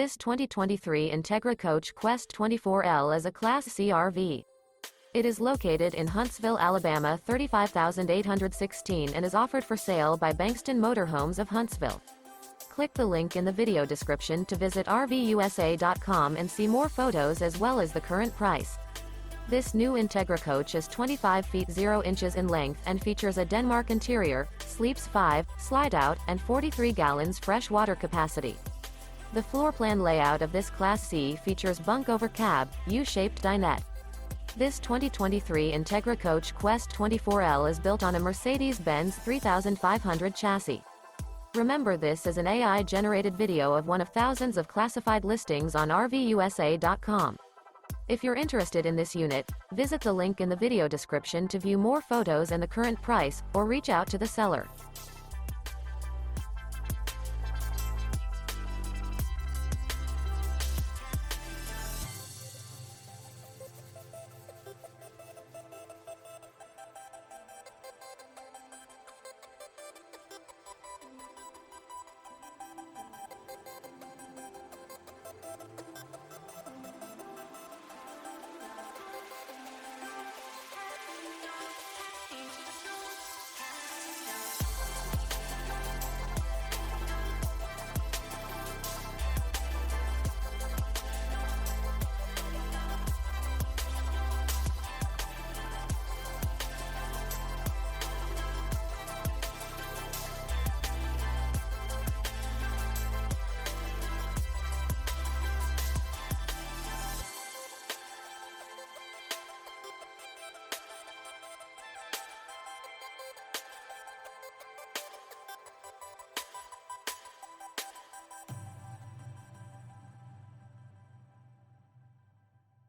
This 2023 Entegra Coach Qwest 24L is a Class C RV. It is located in Huntsville, Alabama 35816 and is offered for sale by Bankston Motorhomes of Huntsville. Click the link in the video description to visit RVUSA.com and see more photos as well as the current price. This new Entegra Coach is 25 feet 0 inches in length and features a Denmark interior, sleeps 5, Slideout, and 43 gallons fresh water capacity. The floor plan layout of this Class C features Bunk Over Cab, U-shaped dinette. This 2023 Entegra Coach Qwest 24L is built on a Mercedes-Benz 3500 chassis. Remember, this is an AI-generated video of one of thousands of classified listings on RVUSA.com. If you're interested in this unit, visit the link in the video description to view more photos and the current price, or reach out to the seller.